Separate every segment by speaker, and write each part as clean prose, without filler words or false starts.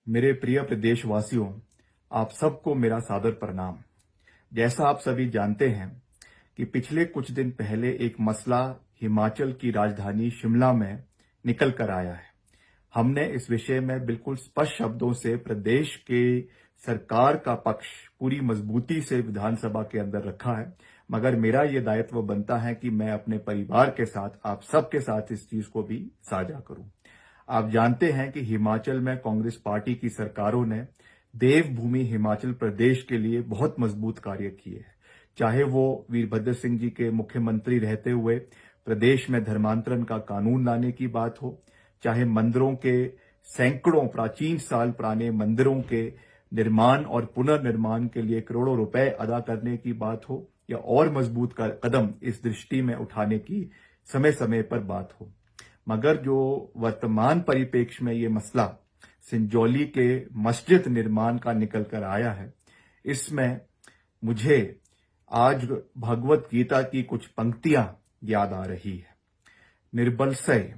Speaker 1: मेरे प्रिय प्रदेशवासियों, आप सबको मेरा सादर प्रणाम। जैसा आप सभी जानते हैं कि पिछले कुछ दिन पहले एक मसला हिमाचल की राजधानी शिमला में निकल कर आया है। हमने इस विषय में बिल्कुल स्पष्ट शब्दों से प्रदेश के सरकार का पक्ष पूरी मजबूती से विधानसभा के अंदर रखा है, मगर मेरा ये दायित्व बनता है कि मैं अपने परिवार के साथ, आप सबके साथ इस चीज को भी साझा करूं। आप जानते हैं कि हिमाचल में कांग्रेस पार्टी की सरकारों ने देवभूमि हिमाचल प्रदेश के लिए बहुत मजबूत कार्य किए हैं। चाहे वो वीरभद्र सिंह जी के मुख्यमंत्री रहते हुए प्रदेश में धर्मांतरण का कानून लाने की बात हो, चाहे मंदिरों के सैकड़ों प्राचीन साल पुराने मंदिरों के निर्माण और पुनर्निर्माण के लिए करोड़ों रुपए अदा करने की बात हो, या और मजबूत कदम इस दृष्टि में उठाने की समय समय पर बात हो। मगर जो वर्तमान परिप्रेक्ष्य में ये मसला सिंजौली के मस्जिद निर्माण का निकल कर आया है, इसमें मुझे आज भगवत गीता की कुछ पंक्तियां याद आ रही है। निर्बलसय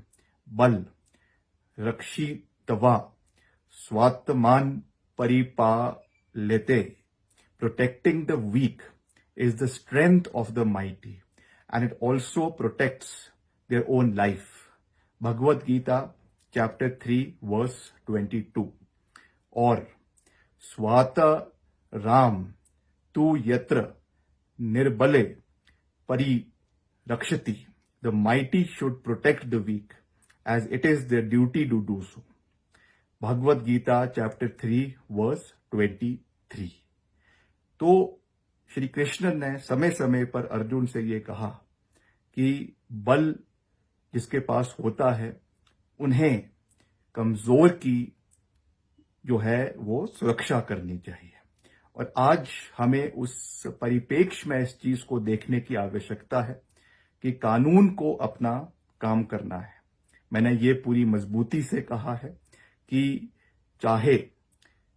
Speaker 1: बल रक्षितवा स्वात्मान परिपालते, protecting the weak is the strength of the mighty, and it also protects their own life. Bhagavad Gita chapter 3 verse 22. और स्वाता राम तु यत्र निर्बले परिरक्षति, the mighty should protect the weak as it is their duty to do so. Bhagavad Gita chapter 3 verse 23. तो श्री कृष्ण ने समय समय पर अर्जुन से ये कहा कि बल जिसके पास होता है उन्हें कमजोर की जो है वो सुरक्षा करनी चाहिए। और आज हमें उस परिप्रेक्ष्य में इस चीज को देखने की आवश्यकता है कि कानून को अपना काम करना है। मैंने ये पूरी मजबूती से कहा है कि चाहे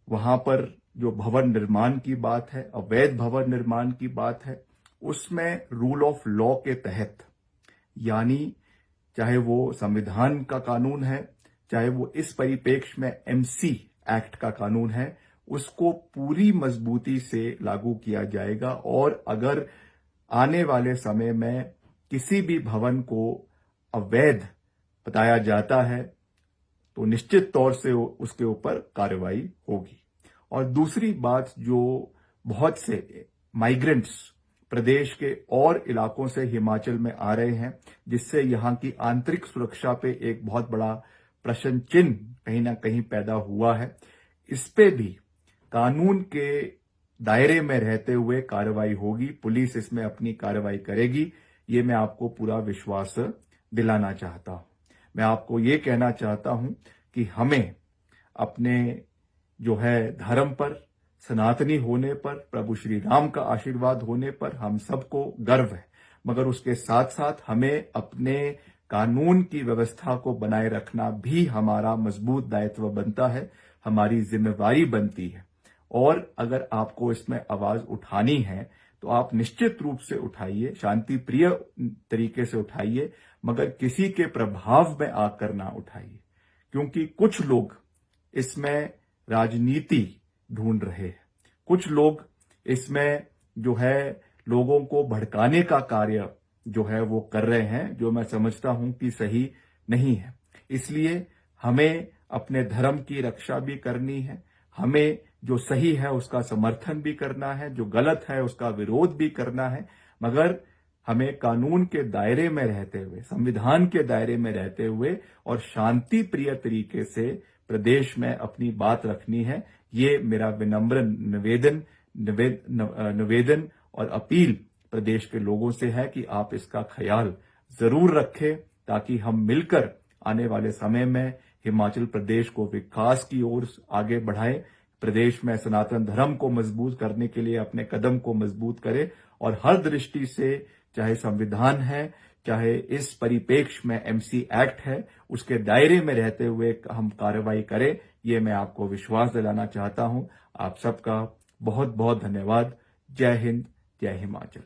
Speaker 1: वहां पर जो भवन निर्माण की बात है, अवैध भवन निर्माण की बात है, उसमें रूल ऑफ लॉ के तहत, यानी चाहे वो संविधान का कानून है, चाहे वो इस परिप्रेक्ष्य में एमसी एक्ट का कानून है, उसको पूरी मजबूती से लागू किया जाएगा। और अगर आने वाले समय में किसी भी भवन को अवैध बताया जाता है तो निश्चित तौर से उसके ऊपर कार्रवाई होगी। और दूसरी बात, जो बहुत से माइग्रेंट्स प्रदेश के और इलाकों से हिमाचल में आ रहे हैं, जिससे यहाँ की आंतरिक सुरक्षा पे एक बहुत बड़ा प्रश्न चिन्ह कहीं ना कहीं पैदा हुआ है, इस पे भी कानून के दायरे में रहते हुए कार्रवाई होगी। पुलिस इसमें अपनी कार्रवाई करेगी, ये मैं आपको पूरा विश्वास दिलाना चाहता हूं। मैं आपको ये कहना चाहता हूं कि हमें अपने जो है धर्म पर, सनातनी होने पर, प्रभु श्री राम का आशीर्वाद होने पर हम सबको गर्व है, मगर उसके साथ साथ हमें अपने कानून की व्यवस्था को बनाए रखना भी हमारा मजबूत दायित्व बनता है, हमारी जिम्मेवारी बनती है। और अगर आपको इसमें आवाज उठानी है तो आप निश्चित रूप से उठाइए, शांति प्रिय तरीके से उठाइए, मगर किसी के प्रभाव में आकर ना उठाइए, क्योंकि कुछ लोग इसमें राजनीति ढूंढ रहे हैं, कुछ लोग इसमें जो है लोगों को भड़काने का कार्य जो है वो कर रहे हैं, जो मैं समझता हूं कि सही नहीं है। इसलिए हमें अपने धर्म की रक्षा भी करनी है, हमें जो सही है उसका समर्थन भी करना है, जो गलत है उसका विरोध भी करना है, मगर हमें कानून के दायरे में रहते हुए, संविधान के दायरे में रहते हुए और शांति प्रिय तरीके से प्रदेश में अपनी बात रखनी है। ये मेरा विनम्र निवेदन और अपील प्रदेश के लोगों से है कि आप इसका ख्याल जरूर रखें, ताकि हम मिलकर आने वाले समय में हिमाचल प्रदेश को विकास की ओर आगे बढ़ाएं, प्रदेश में सनातन धर्म को मजबूत करने के लिए अपने कदम को मजबूत करें, और हर दृष्टि से, चाहे संविधान है, चाहे इस परिप्रेक्ष्य में एमसी एक्ट है, उसके दायरे में रहते हुए हम कार्रवाई करें। ये मैं आपको विश्वास दिलाना चाहता हूं। आप सबका बहुत बहुत धन्यवाद। जय हिंद, जय हिमाचल।